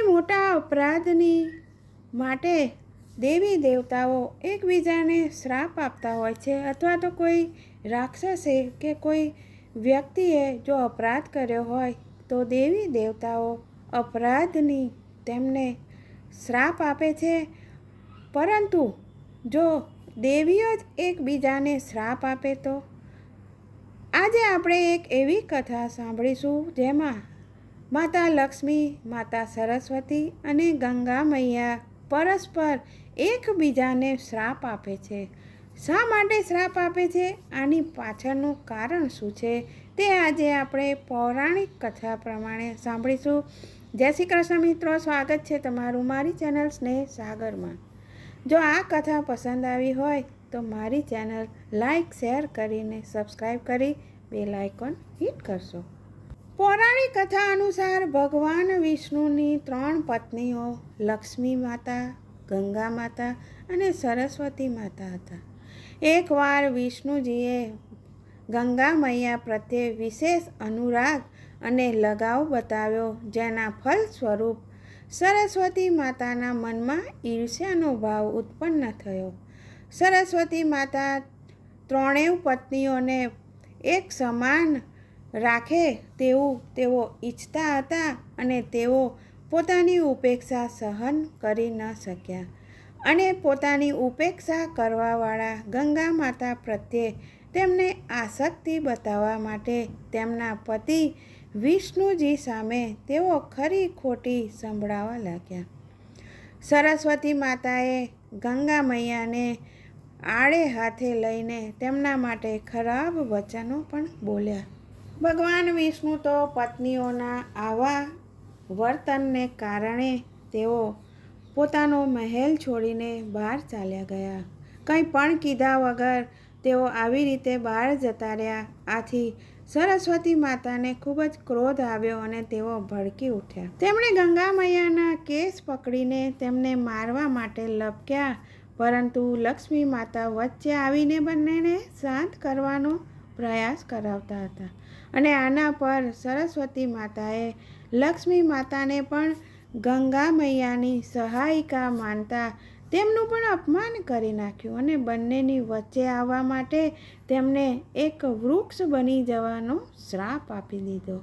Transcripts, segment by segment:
કોઈ મોટા અપરાધની માટે દેવી દેવતાઓ એકબીજાને શ્રાપ આપતા હોય છે, અથવા તો કોઈ રાક્ષસે કે કોઈ વ્યક્તિએ જો અપરાધ કર્યો હોય તો દેવી દેવતાઓ અપરાધની તેમને શ્રાપ આપે છે. પરંતુ જો દેવીઓ જ એકબીજાને શ્રાપ આપે તો આજે આપણે એક એવી કથા સાંભળીશું જેમાં માતા લક્ષ્મી, માતા સરસ્વતી અને ગંગા મૈયા પરસ્પર એકબીજાને શ્રાપ આપે છે. શા માટે શ્રાપ આપે છે? આની પાછળનું કારણ શું છે તે આજે આપણે પૌરાણિક કથા પ્રમાણે સાંભળીશું. જય શ્રી કૃષ્ણ મિત્રો, સ્વાગત છે તમારું મારી ચેનલ સ્નેહ સાગરમાં. જો આ કથા પસંદ આવી હોય તો મારી ચેનલ લાઈક, શેર કરીને સબસ્ક્રાઈબ કરી બેલ આઇકોન હિટ કરશો. પૌરાણિક કથા અનુસાર ભગવાન વિષ્ણુની 3 પત્નીઓ લક્ષ્મી માતા, ગંગા માતા અને સરસ્વતી માતા હતા. એકવાર વિષ્ણુજીએ ગંગા મૈયા પ્રત્યે વિશેષ અનુરાગ અને લગાવ બતાવ્યો, જેના ફલ સ્વરૂપ સરસ્વતી માતાના મનમાં ઈર્ષ્યાનો ભાવ ઉત્પન્ન થયો. સરસ્વતી માતા 3 પત્નીઓને એક સમાન રાખે તેવું તેઓ ઈચ્છતા હતા અને તેઓ પોતાની ઉપેક્ષા સહન કરી ન શક્યા અને પોતાની ઉપેક્ષા કરવાવાળા ગંગા માતા પ્રત્યે તેમને આસક્તિ બતાવવા માટે તેમના પતિ વિષ્ણુજી સામે તેઓ ખરી ખોટી સંભળાવા લાગ્યા. સરસ્વતી માતાએ ગંગા મૈયાને આડે હાથે લઈને તેમના માટે ખરાબ વચનો પણ બોલ્યા. ભગવાન વિષ્ણુ તો પત્નીઓના આવા વર્તનને કારણે તેઓ પોતાનો મહેલ છોડીને બહાર ચાલ્યા ગયા. કંઈ પણ કીધા વગર તેઓ આવી રીતે બહાર જતા રહ્યા. આથી સરસ્વતી માતાને ખૂબ જ ક્રોધ આવ્યો અને તેઓ ભડકી ઉઠ્યા. તેમણે ગંગા મૈયાના કેસ પકડીને તેમને મારવા માટે લપક્યા, પરંતુ લક્ષ્મી માતા વચ્ચે આવીને બંનેને શાંત કરવાનો પ્રયાસ કરાવતા હતા અને આના પર સરસ્વતી માતાએ લક્ષ્મી માતાને પણ ગંગા મૈયાની સહાયિકા માનતા તેમનું પણ અપમાન કરી નાખ્યું અને બંનેની વચ્ચે આવવા માટે તેમને એક વૃક્ષ બની જવાનો શ્રાપ આપી દીધો.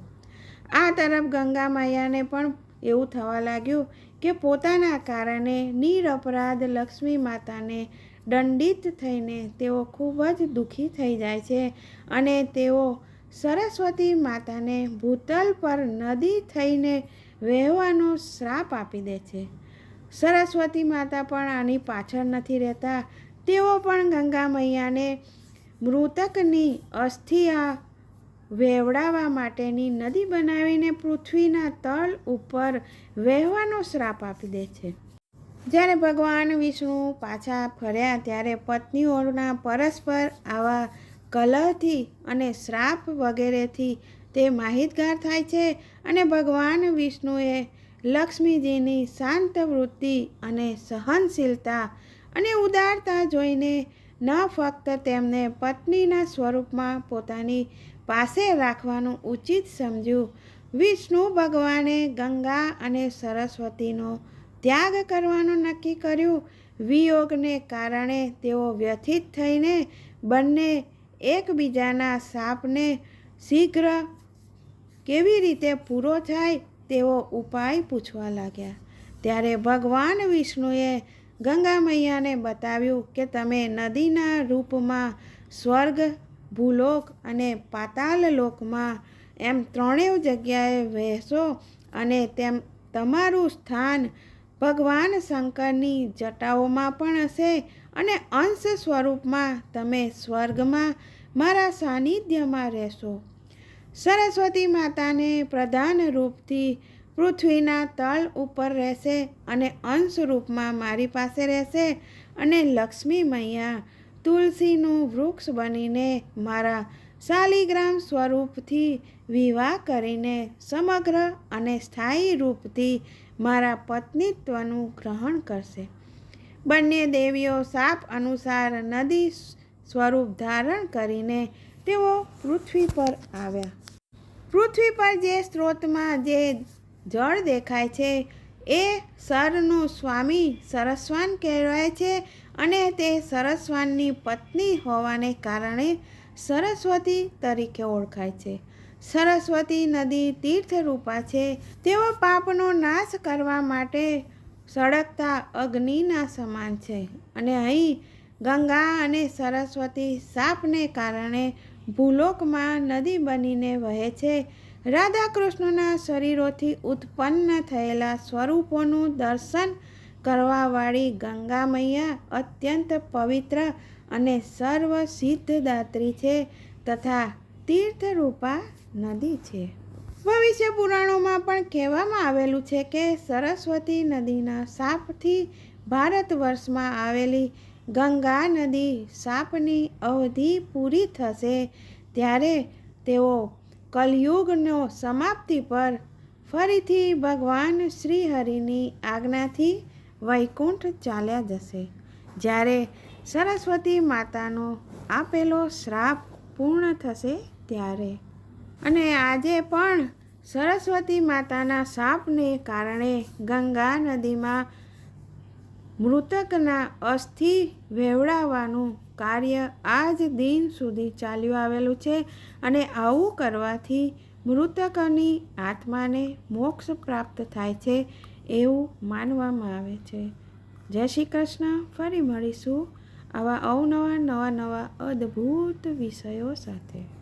આ તરફ ગંગા મૈયાને પણ એવું થવા લાગ્યું કે પોતાના કારણે નિરપરાધ લક્ષ્મી માતાને દંડિત થઈને તેઓ ખૂબ જ દુઃખી થઈ જાય છે અને તેઓ સરસ્વતી માતાને ભૂતલ પર નદી થઈને વહેવાનો શ્રાપ આપી દે છે. સરસ્વતી માતા પણ આની પાછળ નથી રહેતા. તેઓ પણ ગંગા મૈયાને મૃતકની અસ્થિયા વહેવડાવવા માટેની નદી બનાવીને પૃથ્વીના તળ ઉપર વહેવાનો શ્રાપ આપી દે છે. જ્યારે ભગવાન વિષ્ણુ પાછા ફર્યા ત્યારે પત્નીઓના પરસ્પર આવા કલહથી અને શ્રાપ વગેરેથી તે માહિતગાર થાય છે અને ભગવાન વિષ્ણુએ લક્ષ્મીજીની શાંત વૃત્તિ અને સહનશીલતા અને ઉદારતા જોઈને ન ફક્ત તેમને પત્નીના સ્વરૂપમાં પોતાની પાસે રાખવાનું ઉચિત સમજ્યું, વિષ્ણુ ભગવાને ગંગા અને સરસ્વતીનો ત્યાગ કરવાનું નક્કી કર્યું. વિયોગને કારણે તેઓ વ્યથિત થઈને બંને એકબીજાના શાપને શીઘ્ર કેવી રીતે પૂરો થાય તેવો ઉપાય પૂછવા લાગ્યા. ત્યારે ભગવાન વિષ્ણુએ ગંગા મૈયાને બતાવ્યું કે તમે નદીના રૂપમાં સ્વર્ગ, ભૂલોક અને પાતાલ લોકમાં એમ 3 જગ્યાએ વહેશો અને તમારું સ્થાન ભગવાન શંકરની જટાઓમાં પણ હશે અને અંશ સ્વરૂપમાં તમે સ્વર્ગમાં મારા સાનિધ્યમાં રહેશો. સરસ્વતી માતાને પ્રધાન રૂપથી પૃથ્વીના તળ ઉપર રહેશે અને અંશ રૂપમાં મારી પાસે રહેશે અને લક્ષ્મી મૈયા તુલસીનું વૃક્ષ બનીને મારા શાલિગ્રામ સ્વરૂપથી વિવાહ કરીને સમગ્ર અને સ્થાયી રૂપથી મારા પત્નીત્વનું ગ્રહણ કરશે. બંને દેવીઓ શાપ અનુસાર નદી સ્વરૂપ ધારણ કરીને તેઓ પૃથ્વી પર આવ્યા. પૃથ્વી પર જે સ્ત્રોતમાં જે જળ દેખાય છે એ સરનું સ્વામી સરસ્વાન કહેવાય છે અને તે સરસ્વાનની પત્ની હોવાને કારણે સરસ્વતી તરીકે ઓળખાય છે. સરસ્વતી નદી તીર્થરૂપા છે. તેઓ પાપનો નાશ કરવા માટે સળગતા અગ્નિના સમાન છે અને અહીં ગંગા અને સરસ્વતી શાપને કારણે ભૂલોકમાં નદી બનીને વહે છે. રાધા કૃષ્ણના શરીરોથી ઉત્પન્ન થયેલા સ્વરૂપોનું દર્શન કરવાવાળી ગંગા મૈયા અત્યંત પવિત્ર અને સર્વ સિદ્ધદાત્રી છે તથા તીર્થરૂપા નદી છે. ભવિષ્ય પુરાણોમાં પણ કહેવામાં આવેલું છે કે સરસ્વતી નદીના શાપથી ભારત વર્ષમાં આવેલી ગંગા નદી શાપની અવધિ પૂરી થશે ત્યારે તેઓ કલયુગનો સમાપ્તિ પર ફરીથી ભગવાન શ્રી હરિની આજ્ઞાથી વૈકુંઠ ચાલ્યા જશે જ્યારે સરસ્વતી માતાનો આપેલો શ્રાપ પૂર્ણ થશે ત્યારે. અને આજે પણ સરસ્વતી માતાના શાપને કારણે ગંગા નદીમાં મૃતકના અસ્થિ વહેવડાવવાનું કાર્ય આજ દિન સુધી ચાલ્યું આવેલું છે અને આવું કરવાથી મૃતકની આત્માને મોક્ષ પ્રાપ્ત થાય છે એવું માનવામાં આવે છે. જય શ્રી કૃષ્ણ. ફરી મળીશું આવા અવનવા નવા અદ્ભુત વિષયો સાથે.